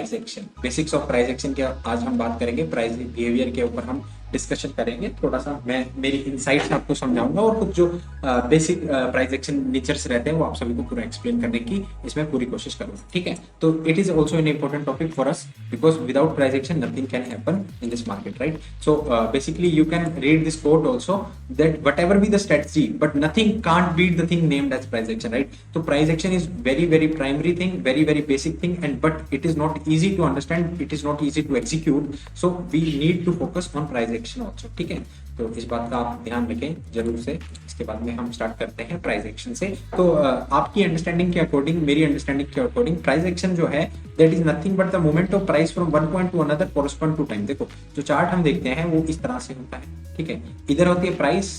Price action, basics of price action के आज हम बात करेंगे, प्राइस बिहेवियर के ऊपर हम डिस्कशन करेंगे। थोड़ा सा मैं मेरी इनसाइट्स आपको समझाऊंगा और कुछ जो बेसिक प्राइस एक्शन नेचर्स रहते हैं वो आप सभी को पूरा एक्सप्लेन करने की इसमें पूरी कोशिश करूंगा, ठीक है। तो it is also an important topic for us because without price action nothing can happen in this market, right. So basically you can read this quote also that whatever be the strategy but nothing can't beat the thing named as price action, right. तो price action is very very primary thing, very very basic thing and but it is not easy to understand, it is not easy to execute, so we need to focus on price action also, ठीक है। तो इस बात का आप ध्यान रखें जरूर से। इसके बाद में हम स्टार्ट करते हैं प्राइस एक्शन से। तो आपकी अंडरस्टैंडिंग के अकॉर्डिंग, मेरी अंडरस्टैंडिंग के अकॉर्डिंग प्राइस एक्शन जो है that is nothing but the movement of price from one point to another correspond to time. देखो जो चार्ट हम देखते हैं वो इस तरह से होता है, ठीक है। इधर होती है प्राइस,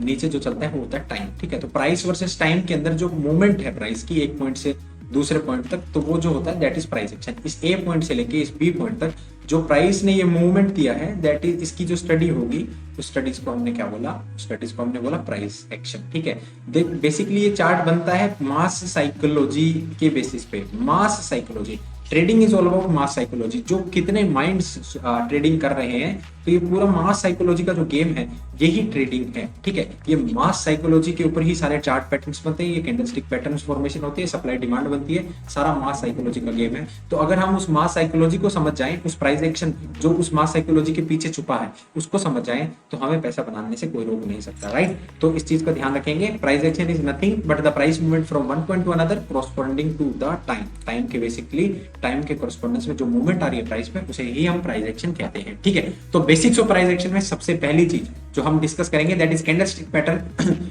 नीचे जो चलता है वो होता है टाइम, ठीक है। तो प्राइस वर्सेस टाइम के अंदर जो मूवमेंट है प्राइस की एक पॉइंट से दूसरे पॉइंट तक, तो वो जो होता है दैट इज प्राइस एक्शन। इस ए पॉइंट से लेके इस बी पॉइंट तक जो प्राइस ने ये मूवमेंट दिया है दैट इज, इसकी जो स्टडी होगी उस स्टडीज को हमने क्या बोला, स्टडीज को हमने बोला प्राइस एक्शन, ठीक है। बेसिकली ये चार्ट बनता है मास साइकोलॉजी के बेसिस पे। Mass psychology, trading is all about mass psychology. जो कितने माइंड्स ट्रेडिंग कर रहे हैं, तो ये पूरा मास साइकोलॉजी का जो गेम है यही ट्रेडिंग है, ठीक है। ये मास साइकोलॉजी के ऊपर ही सारे चार्ट पैटर्न्स बनते हैं, ये कैंडलस्टिक पैटर्न्स फॉर्मेशन होती है, सप्लाई डिमांड बनती है, सारा मास साइकोलॉजी का गेम है। तो अगर हम उस मास साइकोलॉजी को समझ जाएं, उस प्राइस एक्शन जो उस मास साइकोलॉजी के पीछे छुपा है उसको समझ जाएं, तो हमें पैसा बनाने से कोई रोक नहीं सकता, राइट। तो इस चीज का ध्यान रखेंगे। Price action is nothing but the price movement from one point to another corresponding to the time. Time के बेसिकली टाइम के कोरस्पॉन्डेंस में जो मूवमेंट आ रही है प्राइस में उसे ही हम प्राइस एक्शन कहते हैं, ठीक है। तो बेसिक्स ऑफ प्राइस एक्शन में सबसे पहली चीज जो हम डिस्कस करेंगे दैट इज कैंडलस्टिक पैटर्न।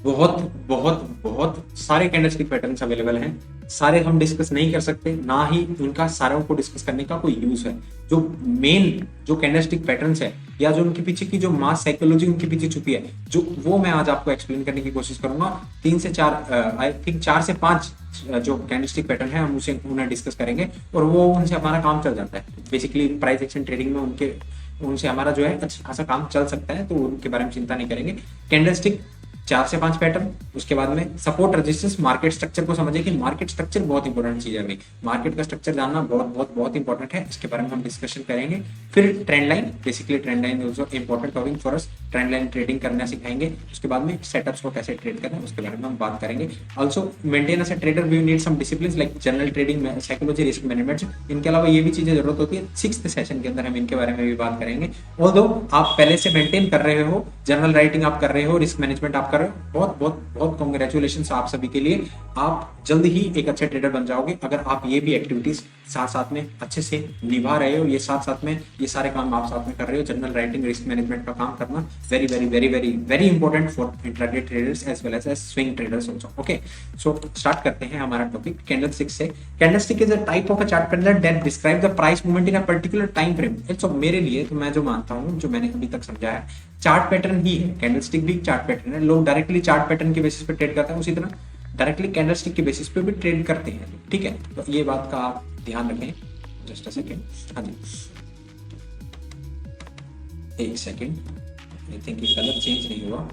बहुत बहुत बहुत सारे कैंडलस्टिक पैटर्न्स अवेलेबल हैं, सारे हम डिस्कस नहीं कर सकते, ना ही उनका सारों को डिस्कस करने का कोई यूज है। जो मेन जो कैंडलस्टिक पैटर्न्स है या जो उनके पीछे की जो मास साइकोलॉजी उनके पीछे छुपी है, जो वो मैं आज आपको एक्सप्लेन करने की कोशिश करूंगा। 3 से 4 आई थिंक 4 से 5 जो कैंडलस्टिक पैटर्न है हम उसे उन्हें डिस्कस करेंगे और वो उनसे हमारा काम चल जाता है। बेसिकली प्राइस एक्शन ट्रेडिंग में उनसे हमारा जो है अच्छा खासा काम चल सकता है, तो उनके बारे में चिंता नहीं करेंगे। कैंडलस्टिक 4 से 5 पैटर्न, उसके बाद में सपोर्ट रेजिस्टेंस, मार्केट स्ट्रक्चर को समझिए कि मार्केट स्ट्रक्चर बहुत इंपॉर्टेंट चीज है भाई। मार्केट का स्ट्रक्चर जानना बहुत बहुत बहुत इंपॉर्टेंट है, इसके बारे में हम डिस्कशन करेंगे। फिर trend line, basically trend line also important topic for us, trend line trading करना सिखाएंगे। उसके बाद में सेटअप्स को कैसे ट्रेड करना है उसके बारे में हम बात करेंगे। Also maintain as a trader we need some discipline like general trading, psychology, risk management. इनके अलावा ये भी चीजें जरूरत होती है। 6th सेशन के अंदर हम इनके बारे में भी बात करेंगे। ऑल्दो आप पहले से मेंटेन कर रहे हो, जनरल राइटिंग आप कर रहे हो, रिस्क मैनेजमेंट आप कर रहे हो, बहुत बहुत बहुत कांग्रेचुलेशंस आप सभी के लिए। आप जल्द ही एक अच्छे ट्रेडर बन जाओगे अगर आप ये भी एक्टिविटीज साथ साथ में अच्छे से निभा रहे हो। ये साथ साथ में ये सारे काम आप साथ में कर रहे हो। जनरल राइटिंग, रिस्क मैनेजमेंट का काम करना very very very very very important for intraday traders as well as swing traders also. Okay, so start करते हैं हमारा टॉपिक कैंडलस्टिक से। Candlestick is a type of a chart pattern that describe the price movement in a particular time frame. It's मेरे लिए तो मैं जो मानता हूं, जो मैंने अभी तक समझा है, चार्ट पैटर्न ही है। कैंडलस्टिक भी चार्ट पैटर्न है। लोग डायरेक्टली चार्ट पैटर्न के बेसिस पे ट्रेड करते हैं, उसी तरह डायरेक्टली कैंडलस्टिक के बेसिस पे भी ट्रेड करते हैं, ठीक है। तो ये बात का आप ध्यान रखें। जस्ट अ सेकेंड, हाँ जी, एक सेकेंड, आई थिंक ये कलर चेंज नहीं हुआ।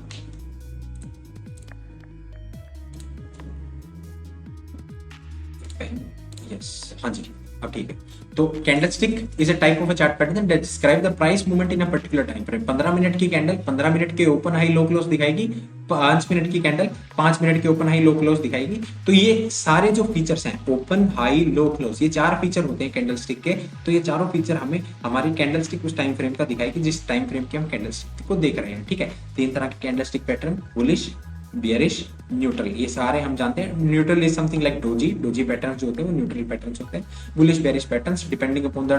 यस, हाँ जी, अब ठीक है। तो candlestick is a type of a chart pattern that describe the price movement in a particular time frame. 15 minute की कैंडल 15 मिनट के ओपन हाई लो क्लोज दिखाएगी, 5 मिनट की कैंडल 5 मिनट के ओपन हाई लो क्लोज दिखाएगी। तो ये सारे जो फीचर्स हैं, ओपन हाई लो क्लोज, ये 4 फीचर होते हैं कैंडलस्टिक के। तो ये चारों फीचर हमें हमारी कैंडलस्टिक उस टाइम फ्रेम का दिखाएगी जिस टाइम फ्रेम के हम कैंडलस्टिक को देख रहे हैं, ठीक है। 3 तरह के candlestick pattern, bullish, bearish, neutral, ये सारे हम जानते हैं। Neutral is something like doji patterns जो होते हैं वो न्यूट्रल पैटर्न्स होते हैं। Bullish bearish patterns depending upon the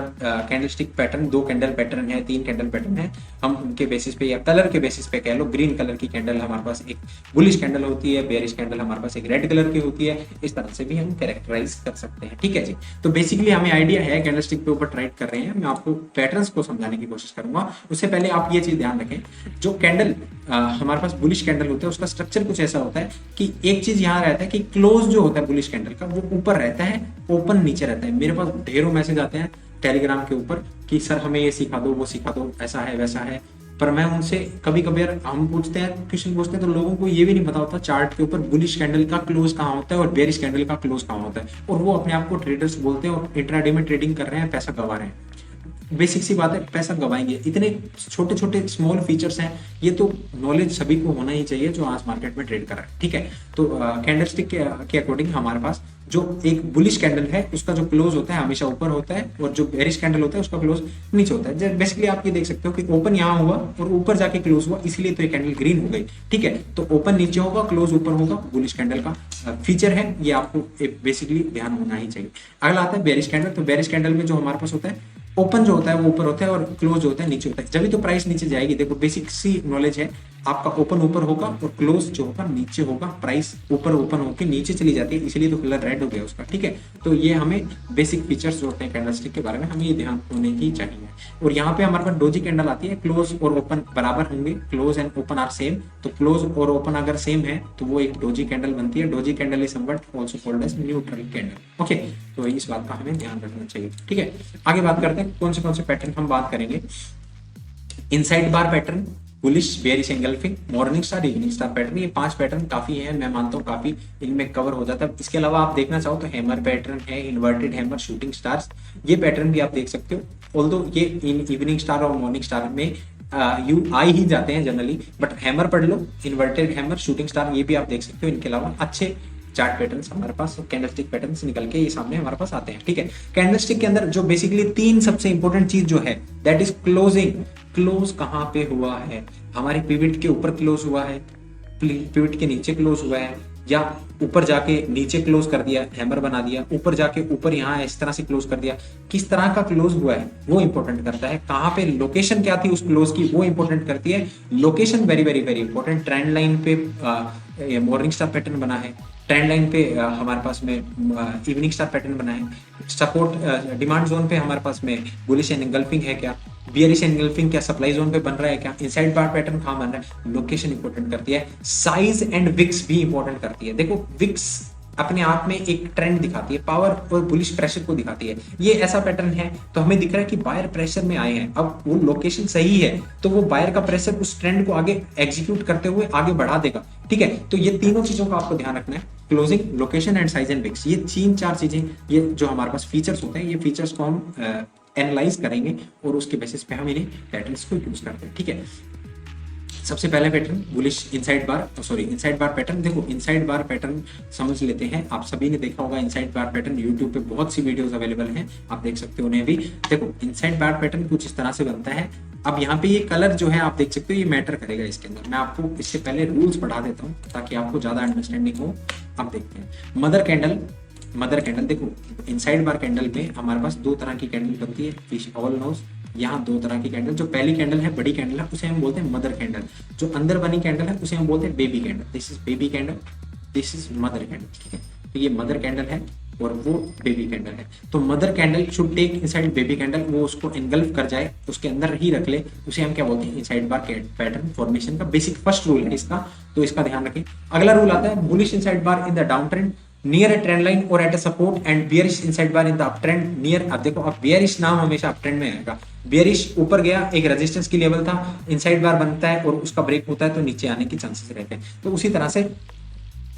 candlestick pattern. 2 candle pattern है, 3 कैंडल पैटर्न है, हम उनके बेसिस पे या कलर के बेसिस पे कह लो। ग्रीन कलर की कैंडल हमारे पास एक बुलिश कैंडल होती है, बेरिश कैंडल हमारे पास एक रेड कलर की होती है। इस तरह से भी हम कैरेक्टराइज कर सकते हैं, ठीक है जी। तो बेसिकली हमें आइडिया है कैंडलस्टिक पे ऊपर ट्रेड कर रहे हैं। मैं आपको पैटर्न्स को समझाने की कोशिश करूंगा। उससे पहले आप ये चीज ध्यान रखें, जो कैंडल हमारे पास बुलिश कैंडल होता है उसका स्ट्रक्चर कुछ ऐसा होता है कि एक चीज यहाँ रहता है कि क्लोज जो होता है बुलिश कैंडल का वो ऊपर रहता है, ओपन नीचे रहता है। मेरे पास ढेरों मैसेज आते हैं टेलीग्राम के ऊपर कि सर हमें ये सिखा दो, वो सिखा दो, ऐसा है वैसा है, पर मैं उनसे कभी कभी हम पूछते हैं, क्वेश्चन पूछते हैं, तो लोगों को ये भी नहीं पता होता चार्ट के ऊपर बुलिश कैंडल का क्लोज कहाँ होता है और बेरिश कैंडल का क्लोज कहाँ होता है, और वो अपने आप को ट्रेडर्स बोलते हैं और इंट्राडे में ट्रेडिंग कर रहे हैं, पैसा गंवा रहे हैं। बेसिक सी बात है, पैसा गवाएंगे। इतने छोटे छोटे स्मॉल फीचर्स हैं, ये तो नॉलेज सभी को होना ही चाहिए जो आज मार्केट में ट्रेड कर रहा है, ठीक है। तो कैंडलस्टिक के अकॉर्डिंग हमारे पास जो एक बुलिश कैंडल है उसका जो क्लोज होता है हमेशा ऊपर होता है, और जो बेरिश कैंडल होता है उसका क्लोज नीचे होता है। बेसिकली आप ये देख सकते हो कि ओपन यहाँ हुआ और ऊपर जाके क्लोज हुआ, इसलिए तो ये कैंडल ग्रीन हो गई, ठीक है। तो ओपन नीचे होगा, क्लोज ऊपर होगा, बुलिश कैंडल का फीचर है, ये आपको बेसिकली ध्यान होना ही चाहिए। अगला आता है बेरिश कैंडल। तो बेरिश कैंडल में जो हमारे पास होता है, ओपन जो होता है वो ऊपर होता है और क्लोज जो होता है नीचे होता है, जब भी तो प्राइस नीचे जाएगी। देखो बेसिक सी नॉलेज है, आपका ओपन ऊपर होगा और क्लोज जो होगा नीचे होगा, प्राइस ऊपर ओपन होकर नीचे चली जाती है, इसीलिए तो कलर रेड हो गया उसका, ठीक है। तो ये हमें बेसिक फीचर्स जो होते हैं कैंडलस्टिक के बारे में हमें ये ध्यान होने की चाहिए। और यहाँ पे हमारे पास डोजी कैंडल आती है, क्लोज और ओपन बराबर होंगे, close and open are same, तो क्लोज और ओपन अगर सेम है तो वो एक डोजी कैंडल बनती है। Doji candle is somewhat also called as neutral candle, okay. तो इस बात का हमें ध्यान रखना चाहिए, ठीक है। आगे बात करते हैं कौन से पैटर्न हम बात करेंगे। Inside bar pattern, bullish, bearish engulfing, morning star, evening star pattern, ये 5 पैटर्न काफी है, मैं मानता हूँ काफी इनमें कवर हो जाता है। इसके अलावा आप देखना चाहो तो हैमर पैटर्न है, इन्वर्टेड हैमर, शूटिंग स्टार्स, ये पैटर्न भी आप देख सकते हो। ऑल्दो ये इन इवनिंग स्टार और मॉर्निंग स्टार में यू आई ही जाते हैं जनरली, बट हैमर पढ़ लो, इन्वर्टेड हैमर, शूटिंग स्टार, ये भी आप देख सकते हो। इनके अलावा अच्छे चार्ट पैटर्न्स हमारे पास, कैंडलस्टिक पैटर्न्स निकल के ये सामने हमारे पास आते हैं, ठीक है। कैंडलस्टिक के अंदर जो बेसिकली 3 सबसे इंपॉर्टेंट चीज जो है दैट इज क्लोजिंग। क्लोज कहाँ पे हुआ है, हमारे पिवट के ऊपर क्लोज हुआ है, पिवट के नीचे क्लोज हुआ है, या ऊपर जाके नीचे क्लोज कर दिया, हैमर बना दिया, ऊपर जाके ऊपर यहाँ इस तरह से क्लोज कर दिया, किस तरह का क्लोज हुआ है वो इंपॉर्टेंट करता है। कहाँ पे लोकेशन क्या थी उस क्लोज की वो इंपॉर्टेंट करती है। Location very very very important. Trend line पे मॉर्निंग स्टार पैटर्न बना है, ट्रेंड लाइन पे हमारे पास में इवनिंग स्टार पैटर्न बना है, सपोर्ट डिमांड जोन पे हमारे पास में बुलिश एंड एंगल्फिंग है क्या, बियरिश एंगल्फिंग क्या सप्लाई जोन पे बन रहा है क्या, इनसाइड बार पैटर्न कहाँ बन रहा है, लोकेशन इंपॉर्टेंट करती है। साइज एंड विक्स भी इंपॉर्टेंट करती है। देखो विक्स अपने आप में एक ट्रेंड दिखाती है, पावर और बुलिश प्रेशर को दिखाती है। ये ऐसा पैटर्न है तो हमें दिख रहा है कि बायर प्रेशर में आए हैं, अब वो लोकेशन सही है तो वो बायर का प्रेशर उस ट्रेंड को आगे एग्जीक्यूट करते हुए आगे बढ़ा देगा, ठीक है। तो ये तीनों चीजों का आपको ध्यान रखना है, closing, location and size and wicks. ये 3-4 चीजें, ये जो हमारे पास फीचर्स होते हैं, ये फीचर्स को हम एनालाइज करेंगे और उसके बेसिस पे हम इन्हें पैटर्न्स को यूज करते हैं, ठीक है। सबसे पहला pattern bullish inside bar pattern. देखो इनसाइड बार पैटर्न समझ लेते हैं, आप सभी ने देखा होगा इनसाइड बार पैटर्न, यूट्यूब पे बहुत सी वीडियोस अवेलेबल हैं, आप देख सकते हो उन्हें भी। देखो इनसाइड बार पैटर्न कुछ इस तरह से बनता है। अब यहाँ पे ये कलर जो है आप देख सकते हो, ये मैटर करेगा इसके अंदर। मैं आपको इससे पहले रूल्स पढ़ा देता हूँ ताकि आपको ज्यादा अंडरस्टैंडिंग हो। अब देखते हैं मदर कैंडल। देखो इनसाइड बार कैंडल में हमारे पास 2 तरह की कैंडल बनती है, फिश ऑल नोज। यहाँ 2 तरह की कैंडल, जो पहली कैंडल है बड़ी कैंडल है उसे हम बोलते हैं मदर कैंडल, जो अंदर बनी कैंडल है उसे हम बोलते हैं baby candle. This is baby candle, this is mother candle, ठीक है। तो ये मदर कैंडल है और वो बेबी कैंडल है। तो mother candle should take inside baby candle, वो उसको एंगल्फ कर जाए, उसके अंदर ही रख ले, उसे हम क्या बोलते हैं इनसाइड बार पैटर्न फॉर्मेशन का बेसिक फर्स्ट रूल है इसका, तो इसका ध्यान रखें। अगला रूल आता है bullish inside bar in the down trend near a trend line और at a support and bearish inside bar in the up trend near. अब देखो अब बियरिश नाम हमेशा अप ट्रेंड में आएगा। बियरिश ऊपर गया, एक रेजिस्टेंस की लेवल था, इनसाइड बार बनता है और उसका ब्रेक होता है तो नीचे आने के चांसेस रहते हैं। तो उसी तरह से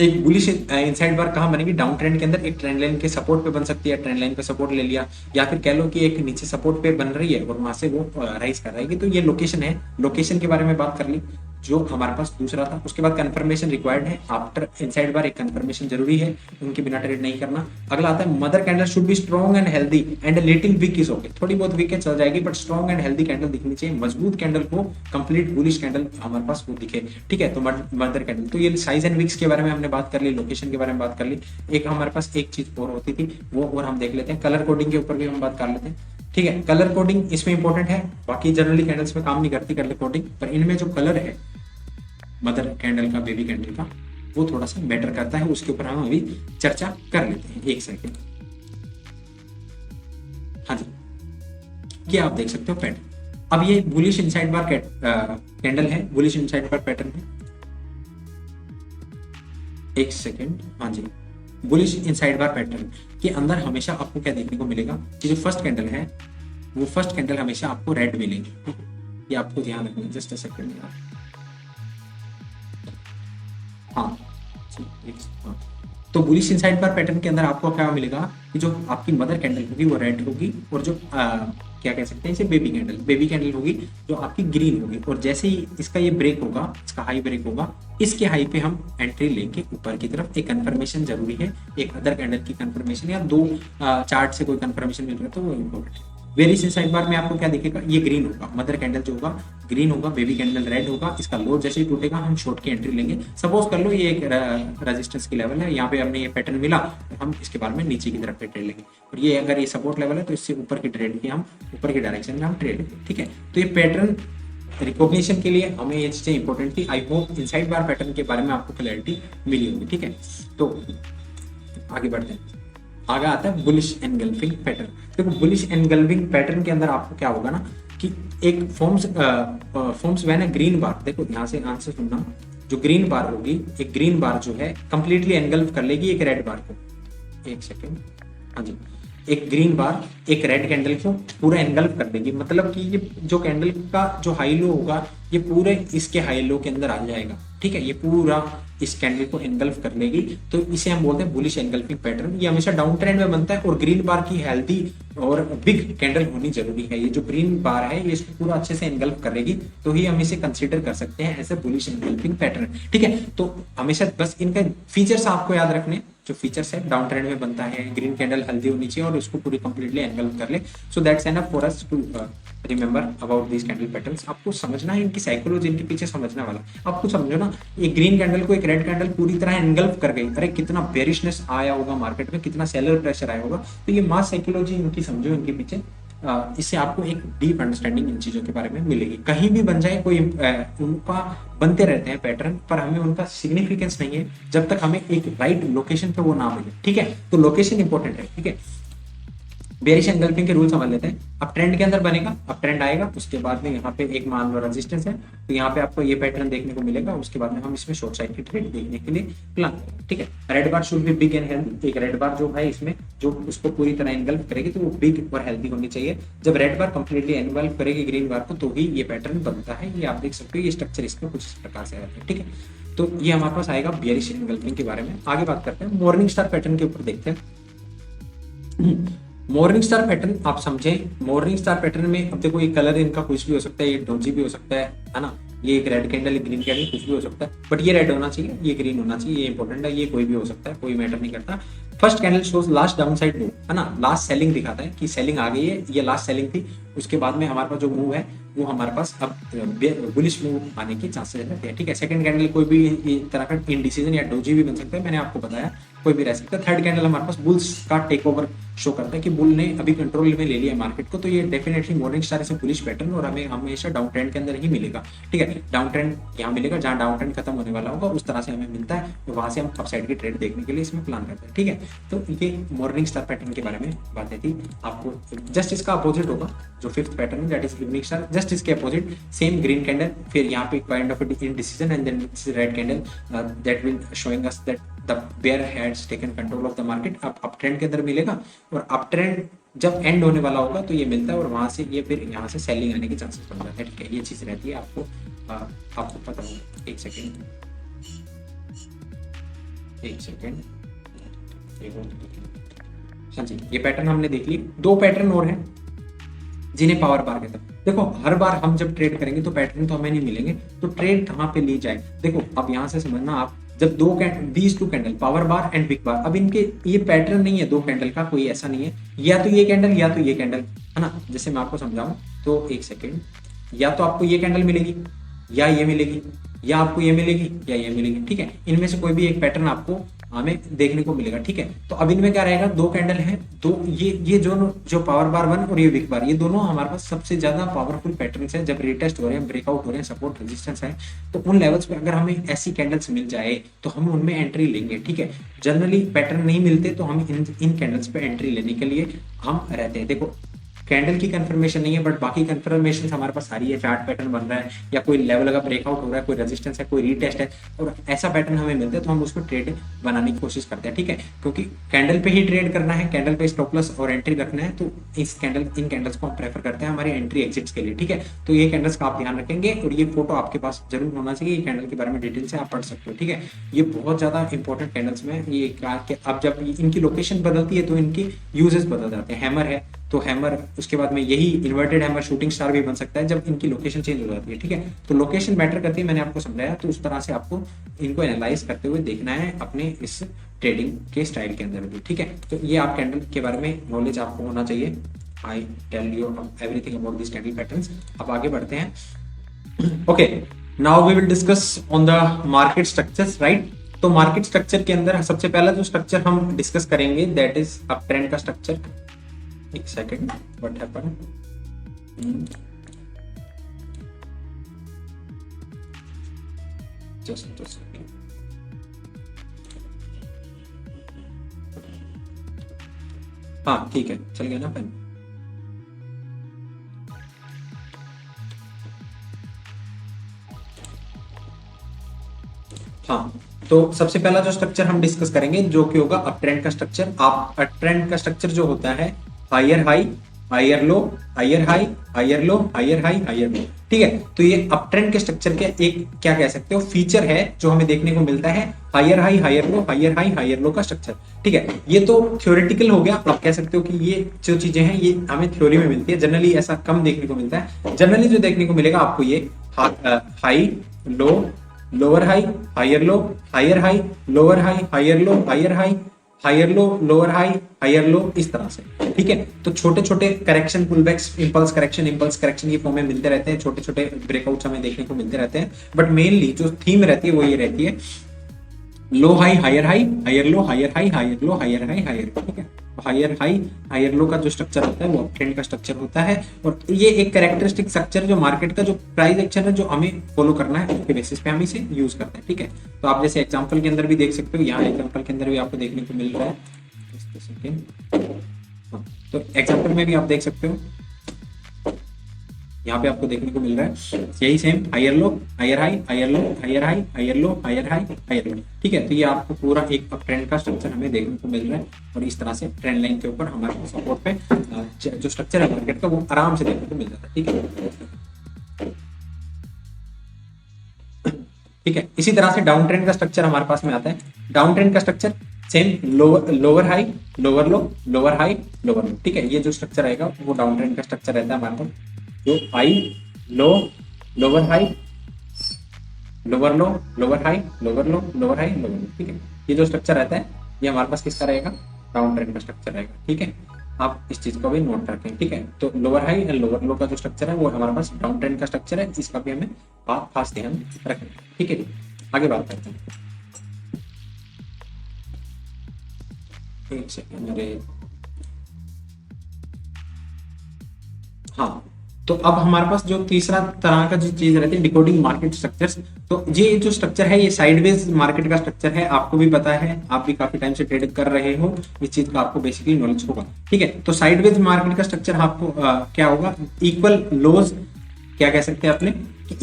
एक बुलिश इनसाइड बार कहाँ बनेगी, डाउन ट्रेंड के अंदर, एक ट्रेंड लाइन के सपोर्ट पे बन सकती है, ट्रेंड लाइन पे सपोर्ट ले लिया, या फिर कह लो कि एक नीचे सपोर्ट पे बन रही है और वहां से वो राइज कर रही है। तो ये लोकेशन है, लोकेशन के बारे में बात कर ली जो हमारे पास दूसरा था। उसके बाद कंफर्मेशन रिक्वायर्ड है, आफ्टर इनसाइड बार एक कंफर्मेशन जरूरी है, उनके बिना ट्रेड नहीं करना। अगला आता है mother candle should be strong and healthy and little week is okay. थोड़ी बहुत वीक चल जाएगी but strong and healthy candle दिखनी चाहिए, मजबूत कैंडल को, कंप्लीट बुलिश कैंडल हमारे पास वो दिखे, ठीक है। तो मदर कैंडल, तो ये साइज एंड विक्स के बारे में हमने बात कर ली, लोकेशन के बारे में बात कर ली। एक हमारे पास एक चीज और होती थी वो और हम देख लेते हैं, कलर कोडिंग के ऊपर भी हम बात कर लेते हैं, ठीक है। कलर कोडिंग इसमें इंपॉर्टेंट है, बाकी जनरली कैंडल्स में काम नहीं करती कलर कोडिंग, पर इनमें जो कलर है मदर कैंडल का, बेबी कैंडल का, वो थोड़ा सा मैटर करता है, उसके ऊपर हम अभी चर्चा कर लेते हैं। एक सेकंड, हाँ जी, क्या आप देख सकते हो पैटर्न। अब ये बुलिश इनसाइड बार कैंडल है, बुलिश इनसाइड बार पैटर्न है। एक सेकंड, हाँ जी, बुलिश इनसाइड बार पैटर्न के अंदर हमेशा आपको क्या देखने को मिलेगा कि जो फर्स्ट कैंडल है वो फर्स्ट कैंडल हमेशा आपको रेड मिलेगी, ये आपको ध्यान रखना है। जस्ट अ सेकंड यार। हाँ हाँ। तो बुलिश इनसाइड बार पैटर्न के अंदर आपको क्या मिलेगा कि जो आपकी मदर कैंडल होगी वो रेड होगी, और जो क्या कह सकते हैं इसे, बेबी कैंडल होगी जो आपकी ग्रीन होगी। और जैसे ही इसका ये ब्रेक होगा, इसका हाई ब्रेक होगा, इसके हाई पे हम एंट्री लेंगे ऊपर की तरफ। एक कंफर्मेशन जरूरी है, एक अदर कैंडल की कंफर्मेशन या दो चार्ट से कोई कंफर्मेशन मिल रहा है तो वो इम्पोर्टेंट है। वेरी साइड बार में आपको क्या दिखेगा, ये ग्रीन होगा, मदर कैंडल जो होगा ग्रीन होगा, बेबी कैंडल रेड होगा। इसका लो जैसे ही टूटेगा हम शॉर्ट की एंट्री लेंगे। सपोज कर लो ये एक रेजिस्टेंस की लेवल है, यहाँ पे हमने ये पैटर्न मिला तो हम इसके बाद में नीचे की तरफ पे ट्रेड लेंगे। और ये अगर ये सपोर्ट लेवल है तो इससे ऊपर की ट्रेड की हम ऊपर की डायरेक्शन में हम ट्रेड लेंगे। ठीक है, तो ये पैटर्न रिकॉग्निशन के लिए हमें ये चीजें इंपॉर्टेंट थी। I hope inside bar pattern के बारे में आपको क्लैरिटी मिली होगी। ठीक है, तो आगे बढ़ते हैं। आगे आता है बुलिश एनगल्फिंग पैटर्न। देखो बुलिश एनगल्फिंग पैटर्न के अंदर आपको क्या होगा ना कि एक फॉर्म्स व्हेन अ ग्रीन बार, देखो ध्यान से आंसर सुनना, जो ग्रीन बार होगी, एक ग्रीन बार जो है कंप्लीटली एनगल्फ कर लेगी एक रेड बार को। एक सेकेंड, हाँ जी, एक ग्रीन बार एक रेड कैंडल को पूरा एनगल्फ कर देगी। मतलब कि ये जो कैंडल का जो हाई लो होगा ये पूरे इसके हाई लो के अंदर आ जाएगा। ठीक है, ये पूरा इस कैंडल को एनगल्फ कर लेगी, तो इसे हम बोलते हैं बुलिश एनगल्फिंग पैटर्न। ये हमेशा डाउन ट्रेंड में बनता है और ग्रीन बार की हेल्दी और बिग कैंडल होनी जरूरी है। ये जो ग्रीन बार है ये इसको पूरा अच्छे से एनगल्फ करेगी, तो ही हम इसे कंसीडर कर सकते हैं as a bullish engulfing pattern. ठीक है, तो हमेशा बस इनका फीचर्स आपको याद रखने, जो फीचर्स है डाउन ट्रेंड में बनता है, ग्रीन कैंडल हल्दी होनी चाहिए और उसको पूरी कंप्लीटली एनगल्फ कर ले। So that's enough for us to remember about this candle patterns. आपको समझना है इनकी साइकोलॉजी, इनके पीछे समझने वाला। आपको समझो ना, ये ग्रीन कैंडल को एक रेड कैंडल पूरी तरह एनगल्फ कर गई, अरे कितना बेरिशनेस आया होगा मार्केट में, कितना सेलर प्रेशर आया होगा। तो ये मास साइकोलॉजी इनकी समझो, इनके पीछे इससे आपको एक डीप अंडरस्टैंडिंग इन चीजों के बारे में मिलेगी। कहीं भी बन जाए कोई उनका बनते रहते हैं पैटर्न, पर हमें उनका सिग्निफिकेंस नहीं है जब तक हमें एक राइट लोकेशन पे वो ना मिले। ठीक है, तो लोकेशन इंपॉर्टेंट है। ठीक है, बेरिश एनगल्फिंग के रूल समझ लेते हैं। अब ट्रेंड के अंदर बनेगा, अब ट्रेंड आएगा, उसके बाद में यहाँ पे एक मान लो रेजिस्टेंस है, तो यहाँ पे आपको ये पैटर्न देखने को मिलेगा। उसके बाद में हम इसमें शॉर्ट साइड की ट्रेड देखने के लिए प्लान करेंगे। ठीक है, red bar should be big and healthy. एक रेड बार जो है इसमें जो उसको पूरी तरह एनगल्फ करेगी तो वो बिग और हेल्दी होनी चाहिए। जब रेड बार कंप्लीटली एनगल्फ करेगी ग्रीन बार को तो ही ये पैटर्न बनता है। ये आप देख सकते हो, ये स्ट्रक्चर इसमें कुछ इस प्रकार से आता है। ठीक है, तो ये हमारे पास आएगा बेरिश एनगल्फिंग के बारे में। आगे बात करते हैं मॉर्निंग स्टार पैटर्न के ऊपर देखते हैं। मॉर्निंग स्टार पैटर्न आप समझे, मॉर्निंग स्टार पैटर्न में अब देखो ये कलर इनका कुछ भी हो सकता है, ये डोजी भी हो सकता है ना, ये एक रेड कैंडल, ग्रीन कैंडल, कुछ भी हो सकता है, बट ये रेड होना चाहिए, ये ग्रीन होना चाहिए, ये इंपॉर्टेंट है। ये कोई भी हो सकता है, कोई मैटर नहीं करता। First candle shows last down side move, है ना, लास्ट सेलिंग दिखाता है कि सेलिंग आ गई है, ये लास्ट सेलिंग थी। उसके बाद में हमारे पास जो मूव है वो हमारे पास अब बुलिश मूव आने की चांसेस रहते हैं। ठीक है, सेकंड कैंडल कोई भी तरह का इनडिसीजन या डोजी भी बन सकता है, मैंने आपको बताया, कोई भी रह सकता है। थर्ड कैंडल हमारे पास बुल्स का टेक ओवर शो करता है कि बुल ने अभी कंट्रोल में ले लिया मार्केट को, तो ये डेफिनेटली मॉर्निंग स्टार से बुलिश पैटर्न और हमें हमेशा डाउन ट्रेंड के अंदर ही मिलेगा। ठीक है, डाउन ट्रेंड यहाँ मिलेगा, जहाँ डाउन ट्रेंड खत्म होने वाला होगा उस तरह से हमें मिलता है, तो वहां से हम अपसाइड की ट्रेड देखने के लिए इसमें प्लान करते हैं। ठीक है, तो ये मॉर्निंग स्टार पैटर्न के बारे में बातें थी। आपको जस्ट इसका अपोजिट होगा जो fifth pattern that is evening star, just इसके अपोजिट सेम ग्रीन कैंडल, फिर यहाँ पे kind of indecision and then red candle that will showing us that the bear has taken control of the market. अब up trend के अंदर मिलेगा और up trend जब एंड होने वाला होगा तो ये मिलता है और वहां से ये फिर यहाँ से सेलिंग आने की चांसेस बन जाते हैं। ठीक है, ये चीज रहती है, आपको पता होगा। एक सेकेंड, हाँ जी, ये पैटर्न हमने देख ली। दो पैटर्न और हैं जिन्हें पावर बार कहते हैं। देखो हर बार हम जब ट्रेड करेंगे तो पैटर्न तो हमें नहीं मिलेंगे, तो ट्रेड कहाँ पे ली जाए। देखो अब यहाँ से समझना आप, जब these two candle power bar and big bar, अब इनके ये पैटर्न नहीं है दो कैंडल का, कोई ऐसा नहीं है, या तो ये कैंडल या तो ये कैंडल, है ना। जैसे मैं आपको समझाऊं तो एक सेकेंड, या तो आपको ये कैंडल मिलेगी या ये मिलेगी, या आपको ये मिलेगी या ये मिलेगी। ठीक है, इनमें से कोई भी एक पैटर्न आपको हमें देखने को मिलेगा। ठीक है, तो अब इनमें क्या रहेगा, दो कैंडल है, दो ये जो पावर बार वन और ये बिग बार, ये दोनों हमारे पास सबसे ज्यादा पावरफुल पैटर्न्स है। जब रिटेस्ट हो रहे हैं, ब्रेकआउट हो रहे हैं, सपोर्ट रेजिस्टेंस है, तो उन लेवल्स पे अगर हमें ऐसी कैंडल्स मिल जाए तो हम उनमें एंट्री लेंगे। ठीक है, जनरली पैटर्न नहीं मिलते तो हम इन कैंडल्स पे एंट्री लेने के लिए हम रहते हैं। देखो कैंडल की कंफर्मेशन नहीं है, बट बाकी कंफर्मेशन हमारे पास सारी है। चार्ट पैटर्न बन रहा है या कोई लेवल का ब्रेकआउट हो रहा है, कोई रेजिस्टेंस है, कोई रीटेस्ट है, और ऐसा पैटर्न हमें मिलता है तो हम उसमें ट्रेड बनाने की कोशिश करते हैं। ठीक है, क्योंकि कैंडल पे ही ट्रेड करना है, कैंडल पे स्टॉप लॉस और एंट्री रखना है, तो इन कैंडल्स को हम प्रेफर करते हैं हमारी एंट्री एग्जिट्स के लिए। ठीक है, तो ये कैंडल्स का आप ध्यान रखेंगे और ये फोटो आपके पास जरूर होना चाहिए। ये कैंडल के बारे में डिटेल से आप पढ़ सकते हो। ठीक है, ये बहुत ज्यादा इंपॉर्टेंट कैंडल्स में ये अब जब इनकी लोकेशन बदलती है तो इनकी यूजेस बदल जाते हैं। हैमर है तो हैमर, उसके बाद में यही इन्वर्टेड हैमर शूटिंग स्टार भी बन सकता है जब इनकी लोकेशन चेंज हो जाती है। ठीक है, तो लोकेशन मैटर करती है, मैंने आपको समझाया। तो उस तरह से आपको इनको एनालाइज करते हुए देखना है अपने इस ट्रेडिंग के स्टाइल के अंदर भी। ठीक है, तो ये आप कैंडल के बारे में नॉलेज आपको होना चाहिए। I tell you everything about this candle patterns. अब आगे बढ़ते हैं। Okay, now we will discuss on the market structures, right. तो मार्केट स्ट्रक्चर के अंदर सबसे पहला जो स्ट्रक्चर हम डिस्कस करेंगे दैट इज अप ट्रेंड का स्ट्रक्चर। एक सेकंड, व्हाट हैपेंड? जस्ट हाँ ठीक है, चल गया ना पेन। हाँ, तो सबसे पहला जो स्ट्रक्चर हम डिस्कस करेंगे जो कि होगा अप ट्रेंड का स्ट्रक्चर। आप अप ट्रेंड का स्ट्रक्चर जो होता है higher high, higher low, higher high, higher low, higher high, higher low. ठीक है, तो ये अप ट्रेंड के स्ट्रक्चर के एक क्या कह सकते हो फीचर है जो हमें देखने को मिलता है, higher high, higher low, higher high, higher low का स्ट्रक्चर। ठीक है, ये तो थ्योरेटिकल हो गया। आप कह सकते हो कि ये जो चीजें हैं ये हमें थ्योरी में मिलती है, जनरली ऐसा कम देखने को मिलता है। जनरली जो देखने को मिलेगा आपको ये high low, lower high, higher low, higher high, lower high, higher low, higher high, higher low, lower high, higher low, इस तरह से। ठीक है, तो छोटे छोटे करेक्शन, पुलबैक्स, इम्पल्स करेक्शन ये फॉर्म में मिलते रहते हैं। छोटे छोटे ब्रेकआउट्स हमें देखने को मिलते रहते हैं, बट मेनली जो थीम रहती है वो ये रहती है low high, higher high, higher low, higher high, higher low, higher high, higher low. ठीक है, हायर हाई, हायर लो का जो स्ट्रक्चर होता है वो ट्रेंड का स्ट्रक्चर होता है, और ये एक कैरेक्टरिस्टिक स्ट्रक्चर जो मार्केट का जो प्राइस एक्शन है जो हमें फॉलो करना है उसके बेसिस पे हम इसे यूज करते हैं। ठीक है, तो आप जैसे एग्जांपल के अंदर भी देख सकते हो, यहाँ एग्जांपल के अंदर भी आपको देखने को मिल रहा है। तो एग्जांपल में भी आप देख सकते हो, यहाँ पे आपको देखने को मिल रहा है यही same higher low, higher high, higher low, higher high, higher low, higher high, higher low. ठीक है, तो ये आपको पूरा एक ट्रेंड का स्ट्रक्चर हमें देखने को मिल रहा है, और इस तरह से ट्रेंड लाइन के ऊपर हमारे सपोर्ट पे जो स्ट्रक्चर है मार्केट का वो आराम से देखने को मिल जाता है। ठीक है, ठीक है, इसी तरह से डाउन ट्रेंड का स्ट्रक्चर हमारे पास में आता है। डाउन ट्रेंड का structure same lower high, lower low, lower high, lower लो। ठीक है, ये जो स्ट्रक्चर आएगा वो डाउन ट्रेंड का स्ट्रक्चर रहता है हमारे पास, जो high low, lower high, lower low, lower high, lower low, lower high, lower लो। ठीक है, ये जो स्ट्रक्चर रहता है ये हमारे पास किसका रहेगा, डाउन ट्रेंड का स्ट्रक्चर रहेगा। ठीक है, आप इस चीज को भी नोट रखें। ठीक है, तो लोअर हाई एंड लोअर लो का जो स्ट्रक्चर है वो हमारे पास डाउन ट्रेंड का स्ट्रक्चर है, इसका भी हमें आप खास ध्यान रखें। ठीक है, आगे बात करते हैं। एक सेकंड मेरे, हाँ, तो अब हमारे पास जो तीसरा तरह का जो चीज रहती है डिकोडिंग मार्केट स्ट्रक्चर्स। तो ये जो स्ट्रक्चर है ये साइडवेज मार्केट का स्ट्रक्चर है, आपको भी पता है, आप भी काफी टाइम से ट्रेड कर रहे हो, इस चीज का आपको बेसिकली नॉलेज होगा। ठीक है, तो साइडवेज मार्केट का स्ट्रक्चर आपको क्या होगा, इक्वल लोज, क्या कह सकते हैं अपने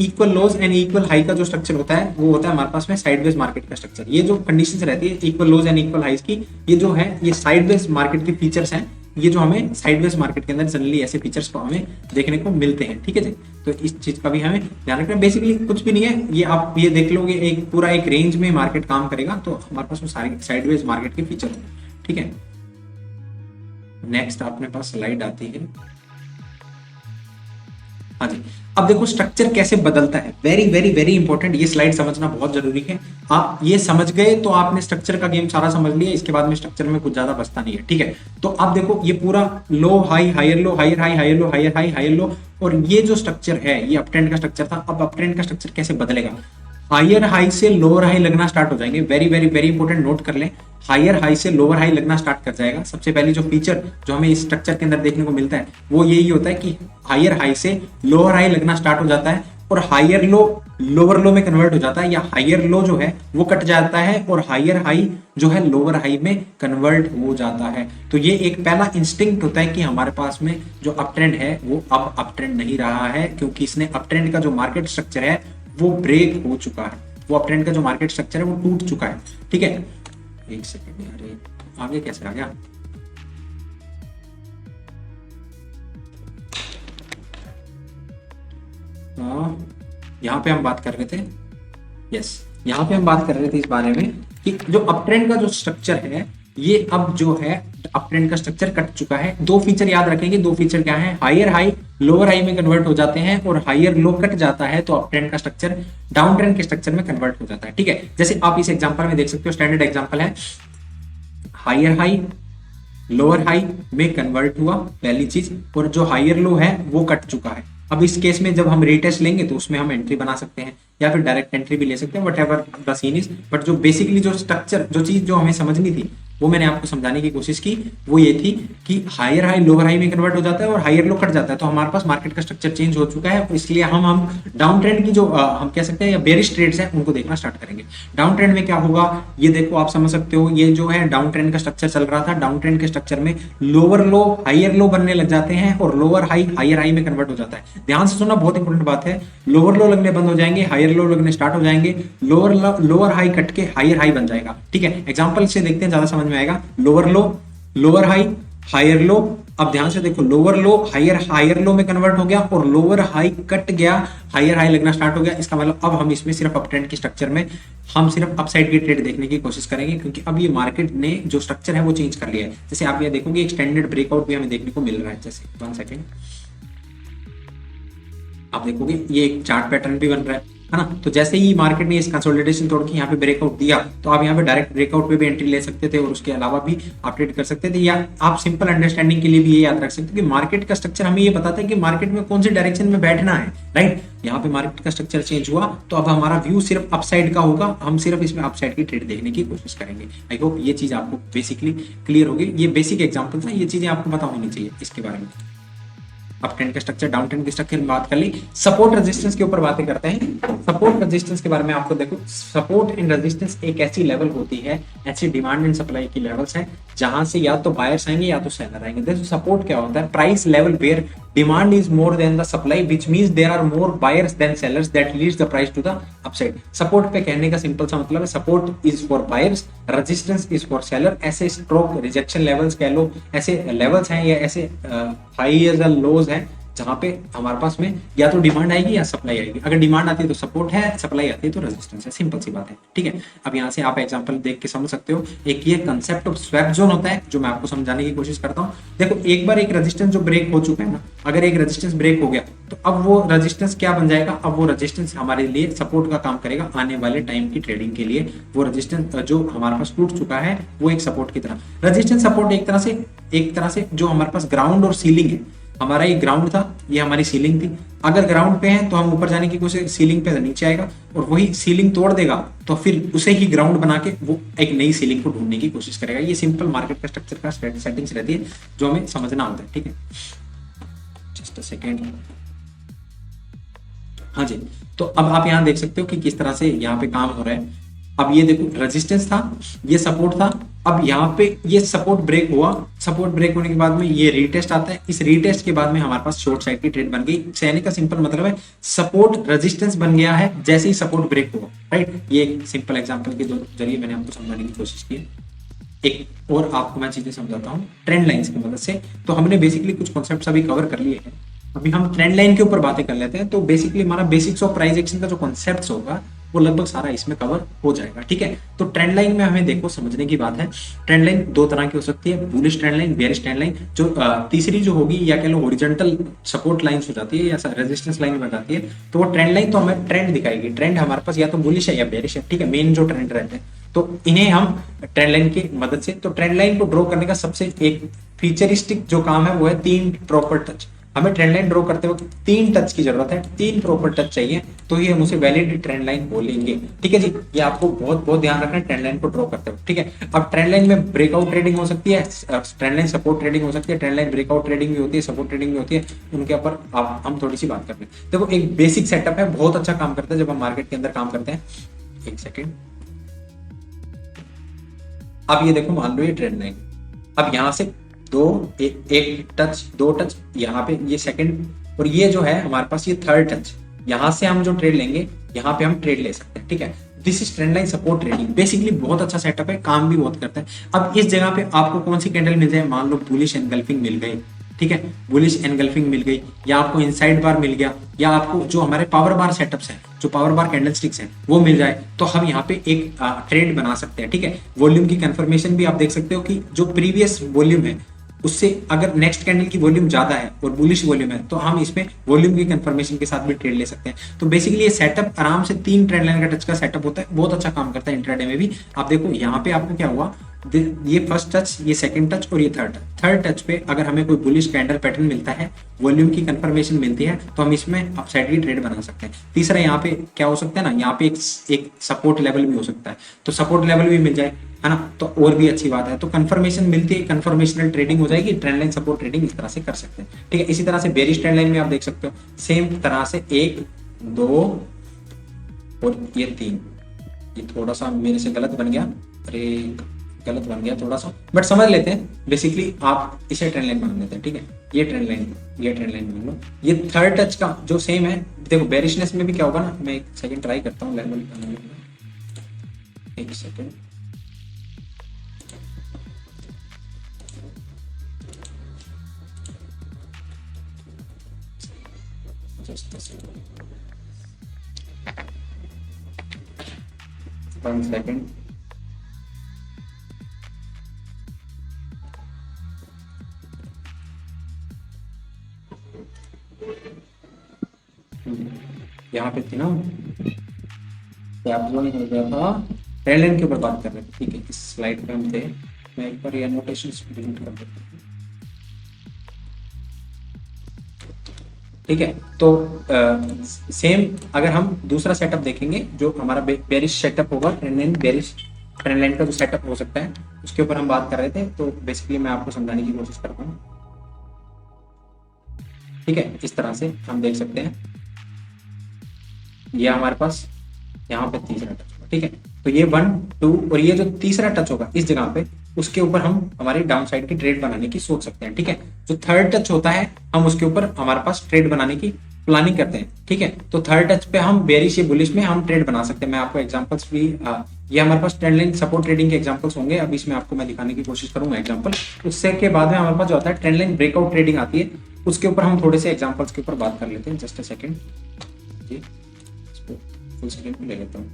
equal lows and equal high का जो स्ट्रक्चर होता है वो होता है हमारे पास में साइडवेज मार्केट का स्ट्रक्चर। ये जो कंडीशंस रहती है equal lows and equal highs की, ये जो है ये साइडवेज मार्केट के फीचर्स हैं, ये जो हमें साइडवेज मार्केट के अंदर जनरली ऐसे फीचर्स को हमें देखने को मिलते हैं। ठीक है जी, तो इस चीज का भी हमें ध्यान रखना है। बेसिकली कुछ भी नहीं है, ये आप ये देख लोगे एक पूरा एक रेंज में मार्केट काम करेगा, तो हमारे पास वो सारे साइडवेज मार्केट के फीचर हैं। ठीक है, नेक्स्ट अपने पास स्लाइड आती है। हाँ जी, अब देखो स्ट्रक्चर कैसे बदलता है, वेरी वेरी वेरी इंपॉर्टेंट, ये स्लाइड समझना बहुत जरूरी है। आप ये समझ गए तो आपने स्ट्रक्चर का गेम सारा समझ लिया, इसके बाद में स्ट्रक्चर में कुछ ज्यादा बचता नहीं है। ठीक है, तो आप देखो ये पूरा low high, higher low, higher high, higher low, higher high, higher low, और ये जो स्ट्रक्चर है ये अप ट्रेंड का स्ट्रक्चर था। अब अप ट्रेंड का स्ट्रक्चर कैसे बदलेगा, हायर हाई से लोअर हाई लगना स्टार्ट हो जाएंगे। Very very very important, note कर लें, हायर हाई से लोअर हाई लगना स्टार्ट कर जाएगा। सबसे पहले जो फीचर जो हमें इस स्ट्रक्चर के अंदर देखने को मिलता है वो यही होता है कि हायर हाई से लोअर हाई लगना स्टार्ट हो जाता है, और हायर लो लोअर लो में कन्वर्ट हो जाता है, या हायर लो जो है वो कट जाता है और हायर हाई जो है लोअर हाई में कन्वर्ट हो जाता है। तो ये एक पहला इंस्टिंक्ट होता है कि हमारे पास में जो अप ट्रेंड है वो अब अप ट्रेंड नहीं रहा है, क्योंकि इसने अप ट्रेंड का जो मार्केट स्ट्रक्चर है वो ब्रेक हो चुका है, वो अप ट्रेंड का जो मार्केट स्ट्रक्चर है वो टूट चुका है। ठीक है, एक सेकेंड यार, आगे कैसे आ गया? यहाँ पे हम बात कर रहे थे, यस, यहाँ पे हम बात कर रहे थे इस बारे में कि जो अप ट्रेंड का जो स्ट्रक्चर है ये अब जो है अप ट्रेंड का स्ट्रक्चर कट चुका है। दो फीचर याद रखेंगे, दो फीचर क्या है, हायर हाई लोअर हाई में कन्वर्ट हो जाते हैं और हायर लो कट जाता है तो अप ट्रेंड का स्ट्रक्चर डाउन ट्रेंड के स्ट्रक्चर में कन्वर्ट हो जाता है। ठीक है, जैसे आप इस एग्जांपल में देख सकते हो, स्टैंडर्ड एग्जांपल है, हायर हाई लोअर हाई में कन्वर्ट हुआ पहली चीज, और जो हायर लो है वो कट चुका है। अब इस केस में जब हम रीटेस्ट लेंगे तो उसमें हम एंट्री बना सकते हैं या फिर डायरेक्ट एंट्री भी ले सकते हैं, whatever the scene is. But जो बेसिकली जो स्ट्रक्चर, जो चीज जो हमें समझनी थी वो मैंने आपको समझाने की कोशिश की, वो ये थी कि हायर हाई लोअर हाई में कन्वर्ट हो जाता है और हायर लो कट जाता है, तो हमारे पास मार्केट का स्ट्रक्चर चेंज हो चुका है। इसलिए हम डाउन ट्रेंड की जो हम कह सकते हैं या बेरिश ट्रेड्स हैं उनको देखना स्टार्ट करेंगे। डाउन ट्रेंड में क्या होगा ये देखो, आप समझ सकते हो, ये जो है डाउन ट्रेंड का स्ट्रक्चर चल रहा था, डाउन ट्रेंड के स्ट्रक्चर में लोअर लो हायर लो बनने लग जाते हैं और लोअर हाई हायर हाई में कन्वर्ट हो जाता है। ध्यान से सुनना, बहुत इंपॉर्टेंट बात है, लोअर लो लगने बंद हो जाएंगे, हायर लो लगने स्टार्ट हो जाएंगे, लोअर हाई कट के हायर हाई बन जाएगा। ठीक है, एग्जांपल से देखते हैं, ज्यादा समझ में आएगा। Lower low lower high higher low, अब ध्यान से देखो, लोअर लो हायर लो में कन्वर्ट हो गया और लोअर हाई कट गया, हायर हाई लगना स्टार्ट हो गया। इसका मतलब अब हम इसमें सिर्फ अप ट्रेंड के स्ट्रक्चर में हम सिर्फ अपसाइड की ट्रेड देखने की कोशिश करेंगे, क्योंकि अब ये मार्केट ने जो स्ट्रक्चर है वो चेंज कर लिया है। जैसे आप ये देखोगे एक्सटेंडेड ब्रेकआउट भी हमें देखने को मिल रहा है। जैसे 1 सेकेंड, आप देखोगे ये एक चार्ट पैटर्न भी बन रहा है ना। तो जैसे ही मार्केट ने इस कंसोलिडेशन तोड़ के यहाँ पे ब्रेकआउट दिया तो आप यहाँ पे डायरेक्ट ब्रेकआउट पे भी एंट्री ले सकते थे और उसके अलावा भी आप ट्रेड कर सकते थे, या आप सिंपल अंडरस्टैंडिंग के लिए भी ये याद रख सकते थे कि मार्केट का स्ट्रक्चर हमें ये बताता है कि मार्केट में कौन सी डायरेक्शन में बैठना है। राइट, यहाँ पे मार्केट का स्ट्रक्चर चेंज हुआ तो अब हमारा व्यू सिर्फ अपसाइड का होगा, हम सिर्फ इसमें अपसाइड की ट्रेड देखने की कोशिश करेंगे। आई होप ये चीज आपको बेसिकली क्लियर होगी। ये बेसिक एग्जाम्पल ना, ये चीजें आपको पता होनी चाहिए इसके बारे में। अप ट्रेंड का स्ट्रक्चर, डाउन ट्रेंड के स्ट्रक्चर में बात कर ली, सपोर्ट रेजिस्टेंस के ऊपर बातें करते हैं। सपोर्ट रेजिस्टेंस के बारे में आपको देखो, सपोर्ट एंड रेजिस्टेंस एक ऐसी लेवल होती है, ऐसी डिमांड एंड सप्लाई की लेवल्स हैं जहां से या तो बायर्स आएंगे या तो सेलर आएंगे। देखो सपोर्ट क्या होता है, price level where demand is more than the supply which means there are more buyers than sellers that leads the price to the upside. Support पे कहने का सिंपल सा मतलब है, support is for buyers, resistance is for seller. ऐसे strong rejection levels कह लो, ऐसे लेवल्स हैं या ऐसे हाईज और लोज हैं जहां पे हमारे पास में या तो डिमांड आएगी या सप्लाई आएगी। अगर डिमांड आती है तो सपोर्ट है, सप्लाई आती है तो रेजिस्टेंस है, सिंपल सी बात है। ठीक है, अब यहाँ से आप एग्जांपल देख के समझ सकते हो। एक ये कंसेप्ट ऑफ स्वैप जोन होता है जो मैं आपको समझाने की कोशिश करता हूँ। देखो एक बार एक रेजिस्टेंस जो ब्रेक हो चुका है ना, अगर एक रेजिस्टेंस ब्रेक हो गया तो अब वो रेजिस्टेंस क्या बन जाएगा, अब वो रेजिस्टेंस हमारे लिए सपोर्ट का काम करेगा आने वाले टाइम की ट्रेडिंग के लिए। वो रेजिस्टेंस जो हमारे पास टूट चुका है वो एक सपोर्ट की तरह, रेजिस्टेंस सपोर्ट एक तरह से जो हमारे पास ग्राउंड और सीलिंग है, हमारा ये ग्राउंड था, ये हमारी सीलिंग थी। अगर ग्राउंड पे है तो हम ऊपर जाने की कोशिश, सीलिंग पे नीचे आएगा और वही सीलिंग तोड़ देगा तो फिर उसे ही ग्राउंड बना के वो एक नई सीलिंग को ढूंढने की कोशिश करेगा। ये सिंपल मार्केट का स्ट्रक्चर का सेटिंग्स रहती है जो हमें समझना होता है। ठीक है, जस्ट अ सेकेंड। हाँ जी, तो अब आप यहाँ देख सकते हो कि किस तरह से यहाँ पे काम हो रहा है। अब ये देखो रेजिस्टेंस था, ये सपोर्ट था, अब यहाँ पे ये सपोर्ट ब्रेक हुआ, सपोर्ट ब्रेक होने के बाद में ये रीटेस्ट आता है। इस रीटेस्ट के बाद में हमारे पास शॉर्ट साइड की ट्रेड बन गई। कहने का सिंपल मतलब है सपोर्ट रेजिस्टेंस बन गया है जैसे ही सपोर्ट ब्रेक हुआ। राइट, ये एक सिंपल एग्जांपल के जरिए मैंने आपको समझाने की कोशिश की। एक और आपको मैं चीजें समझाता हूँ ट्रेंड लाइंस की मदद से। तो हमने बेसिकली कुछ कॉन्सेप्ट्स अभी कवर कर लिए हैं, अभी हम ट्रेंड लाइन के ऊपर बातें कर लेते हैं। तो बेसिकली हमारा बेसिक्स ऑफ प्राइस एक्शन का जो कॉन्सेप्ट्स होगा वो लगभग सारा इसमें कवर हो जाएगा। ठीक है, तो ट्रेंड लाइन में हमें देखो समझने की बात है, ट्रेंड लाइन दो तरह की हो सकती है, bullish trend line, bearish trend line. जो तीसरी जो होगी या कह लो हॉरिजॉन्टल सपोर्ट लाइंस हो जाती है या रेजिस्टेंस लाइन बन जाती है, तो वो ट्रेंड लाइन तो हमें ट्रेंड दिखाएगी। ट्रेंड हमारे पास या तो बुलिश है या बेयरिश है। ठीक है, मेन जो ट्रेंड रहते हैं तो इन्हें हम ट्रेंड लाइन की मदद से, तो ट्रेंड लाइन को ड्रॉ करने का सबसे एक फीचरिस्टिक जो काम है वो है तीन प्रॉपर टच। हमें ट्रेंड लाइन ड्रॉ करते वक्त 3 टच की जरूरत है, 3 प्रॉपर टच चाहिए, तो ये हम उसे वैलिड ट्रेंड लाइन बोलेंगे। ठीक है जी, ये आपको बहुत बहुत ध्यान रखना है ट्रेंड लाइन को ड्रॉ करते वक्त। ठीक है, अब ट्रेंड लाइन में ब्रेकआउट ट्रेडिंग हो सकती है, ट्रेंड लाइन सपोर्ट ट्रेडिंग हो सकती है, ट्रेंड लाइन ब्रेकआउट ट्रेडिंग भी होती है, सपोर्ट ट्रेडिंग भी होती है, उनके ऊपर हम थोड़ी सी बात करते हैं। देखो एक बेसिक सेटअप है, बहुत अच्छा काम करता है जब हम मार्केट के अंदर काम करते हैं। एक सेकेंड, अब ये देखो मान लो ये ट्रेंड लाइन, अब यहां से एक टच, 2 टच, यहाँ पे ये सेकंड, और ये जो है हमारे पास ये थर्ड टच, यहां से हम जो ट्रेड लेंगे यहाँ पे हम ट्रेड ले सकते हैं। ठीक है, this is trend line support trading, basically बहुत अच्छा सेटअप है, काम भी बहुत करता है। अब इस जगह पे आपको कौन सी कैंडल मिल जाए, मान लो बुलिश एनगल्फिंग मिल गई, ठीक है, बुलिश एनगल्फिंग मिल गई, या आपको इनसाइड बार मिल गया, या आपको जो हमारे पावर बार सेटअप्स हैं, जो पावर बार कैंडल स्टिक्स हैं वो मिल जाए, तो हम यहाँ पे एक ट्रेड बना सकते हैं। ठीक है, वॉल्यूम की कंफर्मेशन भी आप देख सकते हो कि जो प्रीवियस वॉल्यूम है उससे अगर नेक्स्ट कैंडल की वॉल्यूम ज्यादा है और बुलिश वॉल्यूम है तो हम इसमें वॉल्यूम की कंफर्मेशन के साथ भी ट्रेड ले सकते हैं। तो बेसिकली ये सेटअप आराम से 3 ट्रेंड लाइन का टच का सेटअप होता है, बहुत अच्छा काम करता है इंट्राडे में भी। आप देखो यहाँ पे आपको क्या हुआ, ये फर्स्ट टच, ये सेकंड टच और ये थर्ड टच पे अगर हमें कोई बुलिश कैंडल पैटर्न मिलता है, वॉल्यूम की कंफर्मेशन मिलती है, तो हम इसमें अपसाइड की ट्रेड बना सकते हैं। तीसरा यहाँ पे क्या हो सकता है ना, यहाँ पे एक सपोर्ट लेवल भी हो सकता है, तो सपोर्ट लेवल भी मिल जाए, है ना, तो और भी अच्छी बात है। तो कंफर्मेशन मिलती है, कंफर्मेशनल ट्रेडिंग हो जाएगी, ट्रेंड लाइन सपोर्ट ट्रेडिंग इस तरह से कर सकते हैं। ठीक है, इसी तरह से बेरिश ट्रेंड लाइन में आप देख सकते हो सेम तरह से 1 2 और ये 3, ये थोड़ा सा मेरे से गलत बन गया, अरे गलत बन गया थोड़ा सा, बट समझ लेते हैं। बेसिकली आप इसे ट्रेंड लाइन मान लेते हैं। ठीक है, ये ट्रेंड लाइन मान लो, ये थर्ड टच का जो सेम है। देखो बेरिशनेस में भी क्या होगा ना, मैं एक सेकंड ट्राई करता हूँ लेवल बनाने का, एक second, just a second, 1 second, यहाँ पे थी ना, कैप्सूल हो गया था, ट्रेंड लाइन के ऊपर बात कर रहे थे। ठीक है, इस स्लाइड पे हम थे, मैं एक बार ये नोटेशन डिलीट कर देता हूँ। ठीक है, तो सेम अगर हम दूसरा सेटअप देखेंगे जो हमारा बेरिश सेटअप होगा, बेरिश ट्रेंड लाइन का जो सेटअप हो सकता है उसके ऊपर हम बात कर रहे थे, तो बेसिकली मैं आपको समझाने की कोशिश करता हूँ। ठीक है, इस तरह से हम देख सकते हैं, ये हमारे पास यहाँ पे तीसरा टच होगा। ठीक है, तो ये 1 2 और ये जो तीसरा टच होगा इस जगह पे, उसके ऊपर हम हमारी डाउन साइड की ट्रेड बनाने की सोच सकते हैं। ठीक है, जो थर्ड टच होता है हम उसके ऊपर हमारे पास ट्रेड बनाने की प्लानिंग करते हैं। ठीक है, तो थर्ड टच पे हम बेरिश या बुलिश में हम ट्रेड बना सकते हैं। मैं आपको एग्जांपल्स भी ये हमारे पास ट्रेंड लाइन सपोर्ट ट्रेडिंग के एग्जांपल्स होंगे, अब इसमें आपको मैं दिखाने की कोशिश करूंगा एग्जांपल। उससे के बाद में हमारे पास जो होता है ट्रेंड लाइन ब्रेकआउट ट्रेडिंग आती है, उसके ऊपर हम थोड़े से एग्जांपल्स के ऊपर बात कर लेते हैं। जस्ट अ सेकंड जी, इसको फुल स्क्रीन पे ले लेता हूँ।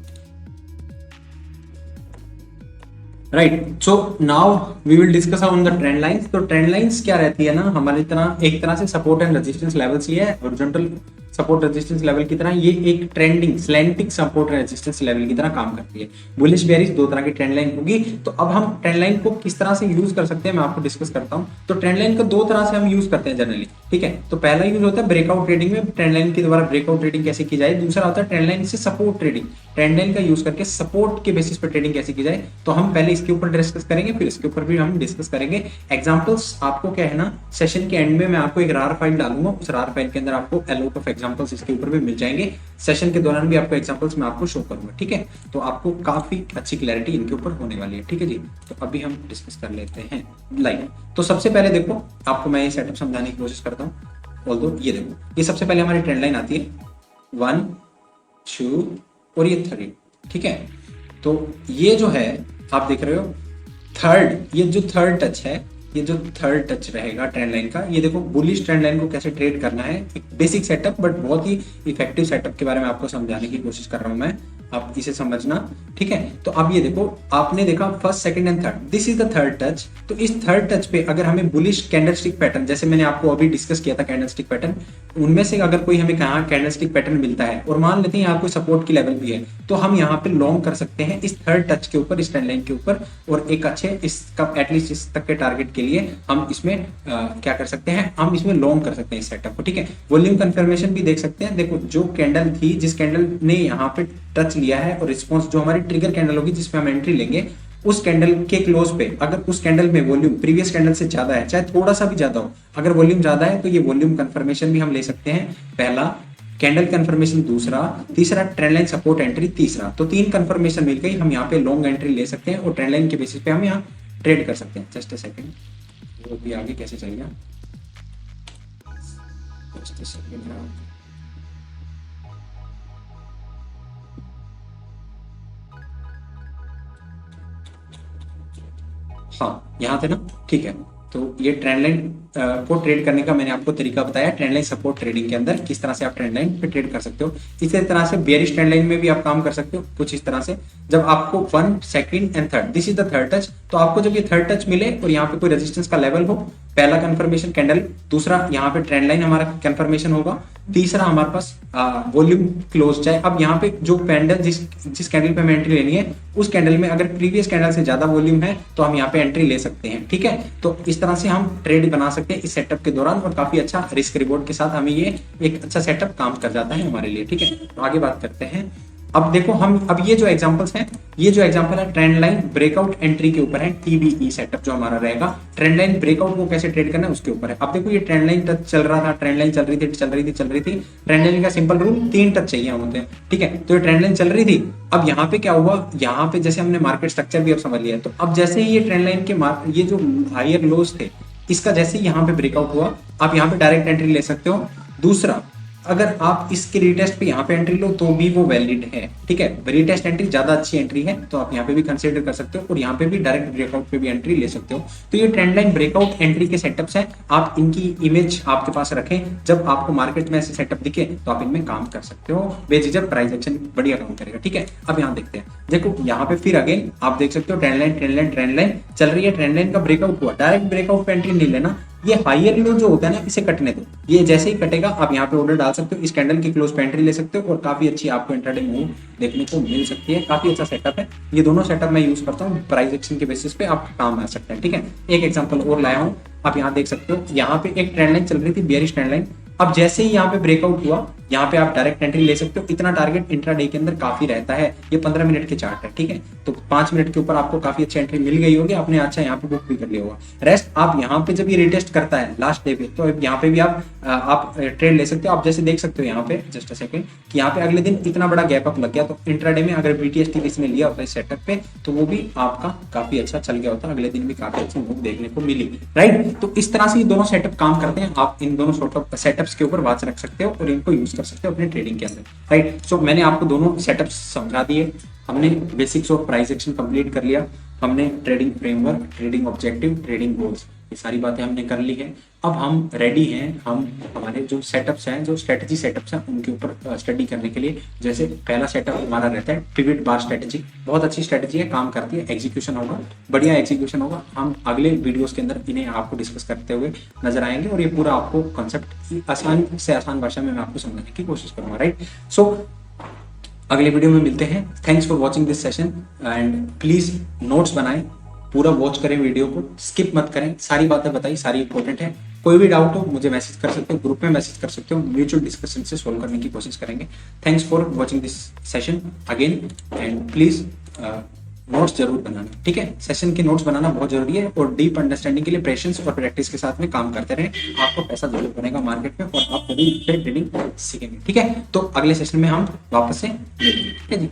Right, so now we will discuss on the trend lines. तो ट्रेंड लाइंस क्या रहती है ना, हमारी तरह एक तरह से सपोर्ट एंड रेजिस्टेंस लेवल्स ही है, हॉरिजॉन्टल सपोर्ट रेजिस्टेंस लेवल की तरह ये एक trending slanting support resistance level की तरह काम करती है। बुलिश बेरिश 2 तरह की ट्रेंड लाइन होगी। तो अब हम ट्रेंड लाइन को किस तरह से यूज कर सकते हैं मैं आपको डिस्कस करता हूं। तो ट्रेंड लाइन को 2 तरह से हम यूज करते हैं जनरली। ठीक है, तो पहला यूज होता है ब्रेकआउट ट्रेडिंग में, ट्रेंड लाइन के द्वारा ब्रेकआउट ट्रेडिंग कैसे की जाए। दूसरा होता है ट्रेंड लाइन से सपोर्ट ट्रेडिंग, ट्रेंड लाइन का यूज करके सपोर्ट के बेसिस पर ट्रेडिंग कैसे की जाए। तो हम पहले इसके ऊपर डिस्कस करेंगे, फिर इसके ऊपर भी हम डिस्कस करेंगे। एग्जांपल्स आपको क्या है ना, सेशन के एंड में मैं आपको एक रार फाइल डालूंगा, उस रार फाइल के अंदर आपको a lot of एग्जांपल्स इसके ऊपर भी मिल जाएंगे। सेशन के दौरान भी आपको एग्जांपल्स मैं आपको शो करूंगा। ठीक है, तो आपको काफी अच्छी क्लैरिटी इनके ऊपर होने वाली है। ठीक है जी, तो अभी हम डिस्कस कर लेते हैं लाइव। तो सबसे पहले देखो, आपको मैं ये सेटअप समझाने की कोशिश करता हूँ। ऑल्दो ये देखो, ये सबसे पहले हमारी ट्रेंड लाइन आती है 1 2 और ये 3। ठीक है, तो ये जो है आप देख रहे हो थर्ड, ये जो थर्ड टच है, ये जो थर्ड टच रहेगा ट्रेंड लाइन का, ये देखो बुलिश ट्रेंड लाइन को कैसे ट्रेड करना है। एक बेसिक सेटअप बट बहुत ही इफेक्टिव सेटअप के बारे में आपको समझाने की कोशिश कर रहा हूं मैं। आप इसे समझना, ठीक है। तो अब ये देखो, आपने देखा first second and third, this is the third touch. तो इस थर्ड टच पे अगर हमें बुलिश कैंडलस्टिक पैटर्न, जैसे मैंने आपको अभी डिस्कस किया था कैंडलस्टिक पैटर्न, उनमें से अगर कोई हमें कहा कैंडलस्टिक पैटर्न मिलता है और मान लेते हैं यहाँ कोई सपोर्ट की लेवल भी है, तो हम यहाँ पे लॉन्ग कर सकते हैं इस थर्ड टच के ऊपर, इस ट्रेंड लाइन के ऊपर, और एक अच्छे इसका एटलीस्ट इस तक के टारगेट के लिए हम इसमें क्या कर सकते हैं, हम इसमें लॉन्ग कर सकते हैं इस सेटअप को, ठीक है। वॉल्यूम कंफर्मेशन भी देख सकते हैं। देखो जो कैंडल थी, जिस कैंडल ने यहाँ पे टच लिया है और रिस्पॉन्स जो हमारी ट्रिगर कैंडल होगी जिसमें हम एंट्री लेंगे, उस कैंडल के क्लोज पे अगर उस कैंडल में वॉल्यूम प्रीवियस कैंडल से ज्यादा है, चाहे थोड़ा सा भी ज्यादा हो, अगर वॉल्यूम ज्यादा है तो ये वॉल्यूम कंफर्मेशन भी हम ले सकते हैं, पहला कैंडल कंफर्मेशन, दूसरा, तीसरा ट्रेंड लाइन सपोर्ट एंट्री, तीसरा। तो 3 कंफर्मेशन मिल गई, हम यहाँ पे लॉन्ग एंट्री ले सकते हैं और ट्रेंड लाइन के बेसिस पे हम यहाँ ट्रेड कर सकते हैं। जस्ट अ सेकंड, वो भी आगे कैसे चलेगा, जस्ट अ सेकंड। हाँ यहाँ थे ना, ठीक है। तो ये ट्रेंड लाइन को ट्रेड करने का मैंने आपको तरीका बताया, ट्रेंड लाइन सपोर्ट ट्रेडिंग के अंदर किस तरह से आप ट्रेंड लाइन पे ट्रेड कर सकते हो। इसी तरह से बेयरिश ट्रेंड लाइन में भी आप काम कर सकते हो कुछ इस तरह से। जब आपको 1 second and third, this is the third touch, तो आपको जब ये थर्ड टच मिले और यहाँ पे कोई रेजिस्टेंस का लेवल हो, पहला कंफर्मेशन कैंडल, दूसरा यहाँ पे ट्रेंड लाइन हमारा कंफर्मेशन होगा, तीसरा हमारे पास वॉल्यूम क्लोज जाए। अब यहाँ पे जो कैंडल जिस कैंडल पे हमें एंट्री लेनी है, उस कैंडल में अगर प्रीवियस कैंडल से ज्यादा वॉल्यूम है तो हम यहाँ पे एंट्री ले सकते हैं, ठीक है। तो इस तरह से हम ट्रेड बना सकते हैं इस सेटअप के दौरान, और काफी अच्छा रिस्क रिवॉर्ड के साथ हमें ये एक अच्छा सेटअप काम कर जाता है हमारे लिए, ठीक है। तो आगे बात करते हैं। अब देखो हम, अब ये जो एग्जांपल्स हैं, ये जो एग्जांपल है ट्रेंड लाइन ब्रेकआउट एंट्री के ऊपर है, TBE सेटअप जो हमारा रहेगा। ट्रेंड लाइन ब्रेकआउट को कैसे ट्रेड करना है उसके ऊपर है। अब देखो ये ट्रेंड लाइन टच चल रहा था, ट्रेंड लाइन चल रही थी। ट्रेंड लाइन का सिंपल रूल 3 टच चाहिए होते हैं, ठीक है। तो ये ट्रेंड लाइन चल रही थी, अब यहाँ पे क्या हुआ, यहाँ पे जैसे हमने मार्केट स्ट्रक्चर भी अब समझ लिया, तो अब जैसे ही ये ट्रेंड लाइन के ये जो हायर लोज थे, इसका जैसे ही यहाँ पे ब्रेकआउट हुआ, आप यहाँ पे डायरेक्ट एंट्री ले सकते हो। दूसरा, अगर आप इसके रिटेस्ट पे यहाँ पे एंट्री लो तो भी वो वैलिड है, ठीक है। रिटेस्ट एंट्री ज्यादा अच्छी एंट्री है, तो आप यहाँ पे भी कंसीडर कर सकते हो, और यहाँ पे भी डायरेक्ट ब्रेकआउट पे भी एंट्री ले सकते हो। तो ये ट्रेंड लाइन ब्रेकआउट एंट्री के सेटअप्स हैं, आप इनकी इमेज आपके पास रखें, जब आपको मार्केट में ऐसे सेटअप दिखे तो आप इनमें काम कर सकते हो बेझिझक, प्राइस एक्शन बढ़िया काम करेगा, ठीक है। अब यहाँ देखते हैं, देखो यहाँ पे फिर अगेन आप देख सकते हो ट्रेंड लाइन चल रही है, ट्रेंड लाइन का ब्रेकआउट हुआ, डायरेक्ट ब्रेकआउट पे एंट्री नहीं लेना, ये हायर लो जो होता है ना, इसे कटने दो। ये जैसे ही कटेगा आप यहाँ पे ऑर्डर डाल सकते हो, इस कैंडल की क्लोज पे एंट्री ले सकते हो, और काफी अच्छी आपको इंट्राडे मूव देखने को मिल सकती है। काफी अच्छा सेटअप है, ये दोनों सेटअप मैं यूज करता हूँ, प्राइस एक्शन के बेसिस पे आप काम आ सकते हैं, ठीक है। एक एग्जांपल और लाया हूँ, आप यहाँ देख सकते हो, यहाँ पे एक ट्रेंड लाइन चल रही थी, बेयरिश ट्रेंड लाइन, अब जैसे ही यहाँ पे ब्रेकआउट हुआ, यहाँ पे आप डायरेक्ट एंट्री ले सकते हो। इतना टारगेट इंट्राडे के अंदर काफी रहता है, ये 15 मिनट के चार्ट है, ठीक है। तो 5 मिनट के ऊपर आपको काफी अच्छी एंट्री मिल गई होगी, आपने अच्छा यहाँ पे बुक भी कर लिया होगा। रेस्ट आप यहाँ पे जब ये रिटेस्ट करता है लास्ट डे पे, तो यहाँ पे भी आप ट्रेड ले सकते हो। आप जैसे देख सकते हो यहाँ पे, जस्ट अ सेकंड, कि यहाँ पे अगले दिन इतना बड़ा गैप अप लग गया, तो इंट्राडे में अगर BTST इसने लिया होता है सेटअप पे, तो वो भी आपका काफी अच्छा चल गया होता है, अगले दिन भी काफी अच्छी मूव देखने को मिली, राइट। तो इस तरह से ये दोनों सेटअप काम करते हैं, आप इन दोनों सेटअप्स के ऊपर वॉच रख सकते हो और इनको यूज कर सकते हो अपने ट्रेडिंग के अंदर, राइट। सो मैंने आपको दोनों सेटअप्स समझा दिए, हमने basics of price action complete कर लिया, हमने trading framework, trading objective, trading goals, ये सारी बातें हमने कर ली है। अब हम रेडी हैं, हम हमारे जो सेटअप्स हैं, जो स्ट्रेटजी सेटअप्स हैं, उनके ऊपर स्टडी करने के लिए। जैसे पहला सेटअप हमारा रहता है पिवट बार स्ट्रेटजी, बहुत अच्छी स्ट्रेटजी है, काम करती है, एग्जीक्यूशन होगा, बढ़िया एग्जीक्यूशन होगा। हम अगले वीडियोस के अंदर इन्हें आपको डिस्कस करते हुए नजर आएंगे, और ये पूरा आपको कॉन्सेप्ट आसान से आसान भाषा में मैं आपको समझाने की कोशिश करूंगा, राइट। सो अगले वीडियो में मिलते हैं। Thanks for watching this session, and please notes बनाएं, पूरा वॉच करें वीडियो को, स्किप मत करें, सारी बातें बताई, सारी इंपॉर्टेंट है। कोई भी डाउट हो मुझे मैसेज कर सकते हो, ग्रुप में मैसेज कर सकते हो, म्यूचुअल डिस्कशन से सोल्व करने की कोशिश करेंगे। Thanks for watching this session again, and please notes जरूर बनाना, ठीक है। सेशन के नोट्स बनाना बहुत जरूरी है, और डीप अंडरस्टैंडिंग के लिए पेशेंस और प्रैक्टिस के साथ में काम करते रहें, आपको पैसा जरूर बनेगा मार्केट में, और आप ट्रेडिंग सीखेंगे, ठीक है। तो अगले सेशन में हम वापस से मिलेंगे, ठीक है जी।